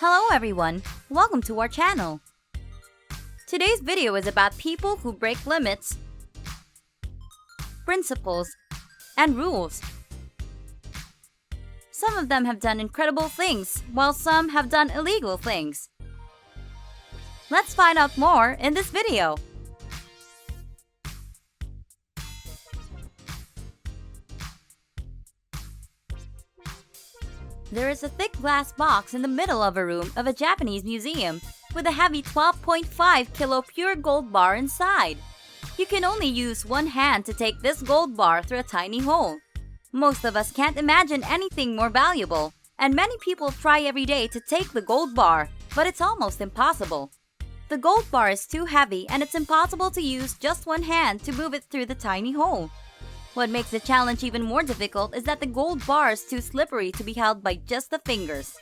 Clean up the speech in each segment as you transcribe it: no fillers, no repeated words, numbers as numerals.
Hello everyone, welcome to our channel. Today's video is about people who break limits, principles, and rules. Some of them have done incredible things, while some have done illegal things. Let's find out more in this video. There is a thick glass box in the middle of a room of a Japanese museum with a heavy 12.5 kilo pure gold bar inside. You can only use one hand to take this gold bar through a tiny hole. Most of us can't imagine anything more valuable, and many people try every day to take the gold bar, but it's almost impossible. The gold bar is too heavy and it's impossible to use just one hand to move it through the tiny hole. What makes the challenge even more difficult is that the gold bar is too slippery to be held by just the fingers.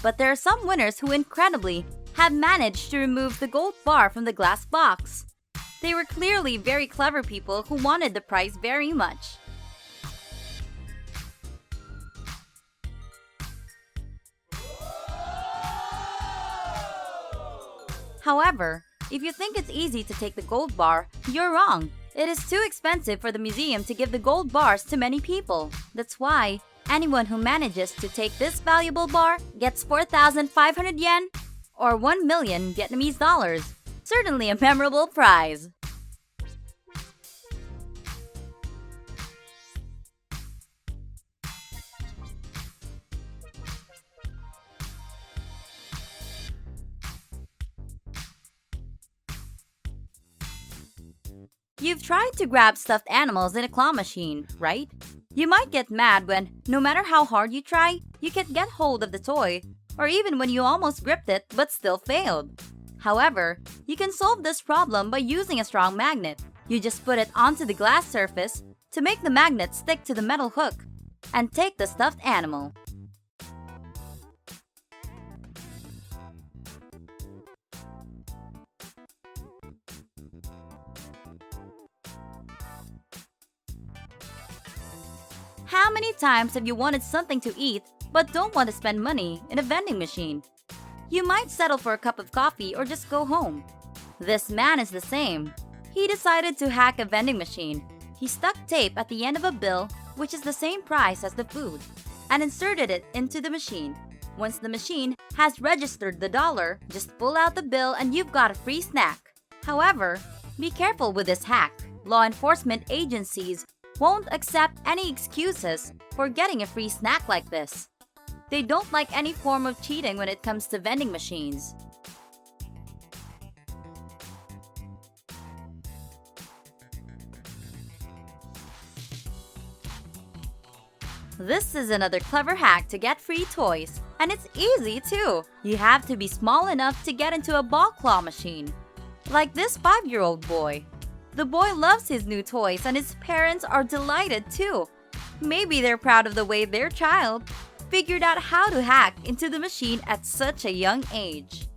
But there are some winners who incredibly have managed to remove the gold bar from the glass box. They were clearly very clever people who wanted the prize very much. However, if you think it's easy to take the gold bar, you're wrong. It is too expensive for the museum to give the gold bars to many people. That's why anyone who manages to take this valuable bar gets 4,500 yen or 1 million Vietnamese dollars. Certainly a memorable prize. You've tried to grab stuffed animals in a claw machine, right? You might get mad when, no matter how hard you try, you can't get hold of the toy, or even when you almost gripped it but still failed. However, you can solve this problem by using a strong magnet. You just put it onto the glass surface to make the magnet stick to the metal hook, and take the stuffed animal. How many times have you wanted something to eat but don't want to spend money in a vending machine? You might settle for a cup of coffee or just go home. This man is the same. He decided to hack a vending machine. He stuck tape at the end of a bill, which is the same price as the food, and inserted it into the machine. Once the machine has registered the dollar, just pull out the bill and you've got a free snack. However, be careful with this hack. Law enforcement agencies won't accept any excuses for getting a free snack like this. They don't like any form of cheating when it comes to vending machines. This is another clever hack to get free toys, and it's easy too. You have to be small enough to get into a ball claw machine, like this 5-year-old boy. The boy loves his new toys and his parents are delighted too. Maybe they're proud of the way their child figured out how to hack into the machine at such a young age.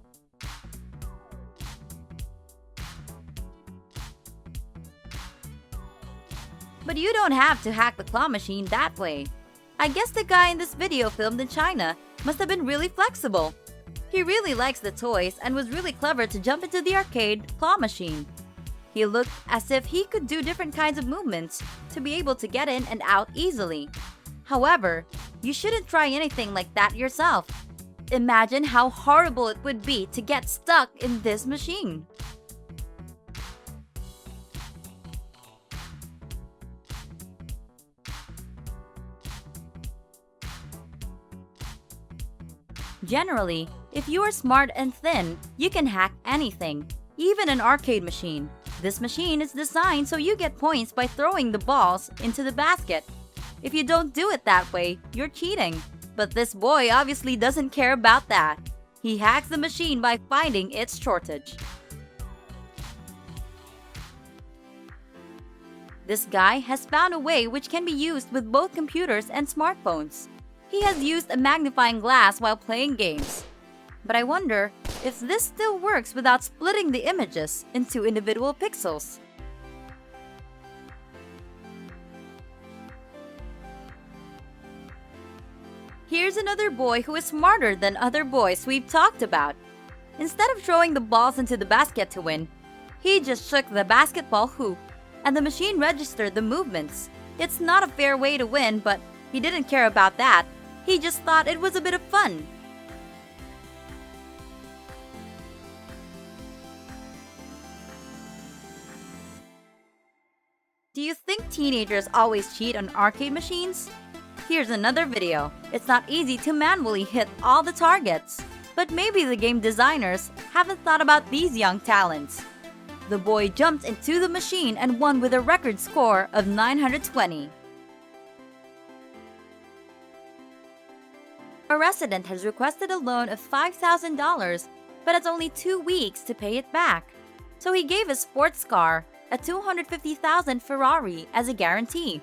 But you don't have to hack the claw machine that way. I guess the guy in this video filmed in China must have been really flexible. He really likes the toys and was really clever to jump into the arcade claw machine. He looked as if he could do different kinds of movements to be able to get in and out easily. However, you shouldn't try anything like that yourself. Imagine how horrible it would be to get stuck in this machine. Generally, if you are smart and thin, you can hack anything, even an arcade machine. This machine is designed so you get points by throwing the balls into the basket. If you don't do it that way, you're cheating. But this boy obviously doesn't care about that. He hacks the machine by finding its shortage. This guy has found a way which can be used with both computers and smartphones. He has used a magnifying glass while playing games. But I wonder if this still works without splitting the images into individual pixels. Here's another boy who is smarter than other boys we've talked about. Instead of throwing the balls into the basket to win, he just shook the basketball hoop and the machine registered the movements. It's not a fair way to win, but he didn't care about that. He just thought it was a bit of fun. Do you think teenagers always cheat on arcade machines? Here's another video. It's not easy to manually hit all the targets, but maybe the game designers haven't thought about these young talents. The boy jumped into the machine and won with a record score of 920. A resident has requested a loan of $5,000, but has only 2 weeks to pay it back. So he gave his sports car, a $250,000 Ferrari, as a guarantee.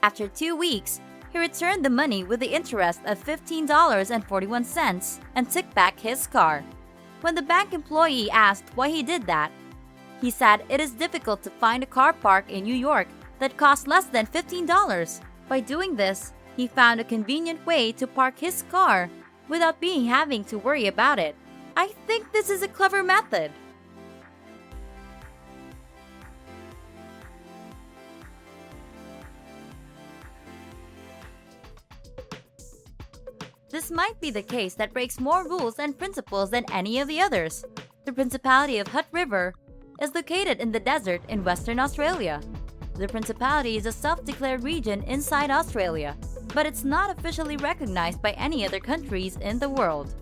After 2 weeks, he returned the money with the interest of $15.41 and took back his car. When the bank employee asked why he did that, he said it is difficult to find a car park in New York that costs less than $15. By doing this, he found a convenient way to park his car without having to worry about it. I think this is a clever method. This might be the case that breaks more rules and principles than any of the others. The Principality of Hutt River is located in the desert in Western Australia. The Principality is a self-declared region inside Australia, but it's not officially recognized by any other countries in the world.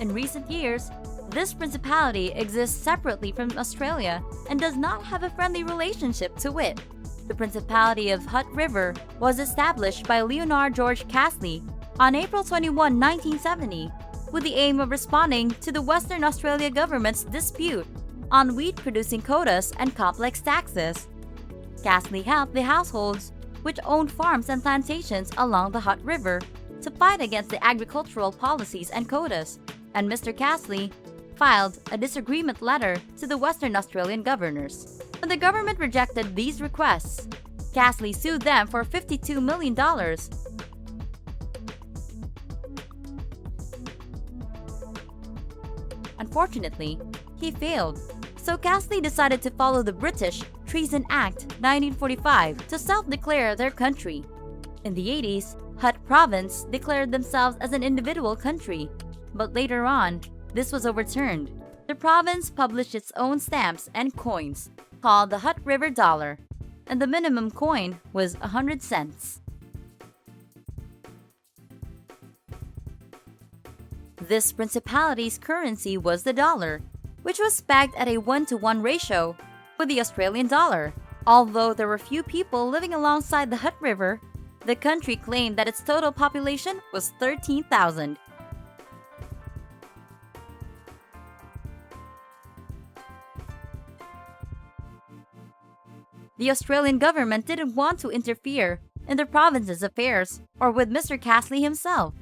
In recent years, this principality exists separately from Australia and does not have a friendly relationship to it. The Principality of Hutt River was established by Leonard George Castley on April 21, 1970, with the aim of responding to the Western Australia government's dispute on wheat-producing quotas and complex taxes. Castley helped the households which owned farms and plantations along the Hutt River to fight against the agricultural policies and quotas, and Mr. Castley filed a disagreement letter to the Western Australian governors. When the government rejected these requests, Castley sued them for $52 million. Unfortunately, he failed, so Castley decided to follow the British Treason Act 1945 to self-declare their country. In the 80s, Hutt Province declared themselves as an individual country, but later on, this was overturned. The province published its own stamps and coins, called the Hutt River Dollar, and the minimum coin was 100 cents. This principality's currency was the dollar, which was pegged at a 1-to-1 ratio with the Australian dollar. Although there were few people living alongside the Hutt River, the country claimed that its total population was 13,000. The Australian government didn't want to interfere in the province's affairs or with Mr. Castley himself.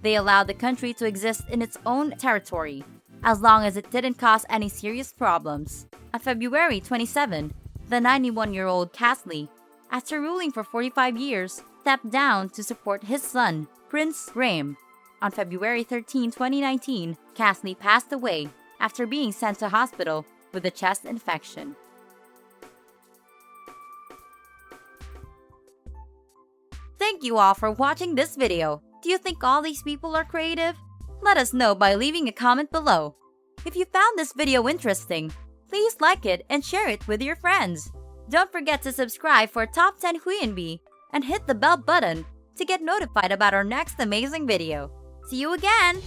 They allowed the country to exist in its own territory, as long as it didn't cause any serious problems. On February 27, the 91-year-old Castley, after ruling for 45 years, stepped down to support his son, Prince Graham. On February 13, 2019, Castley passed away after being sent to hospital with a chest infection. Thank you all for watching this video. Do you think all these people are creative? Let us know by leaving a comment below. If you found this video interesting, please like it and share it with your friends. Don't forget to subscribe for Top 10 Huyenbi and hit the bell button to get notified about our next amazing video. See you again!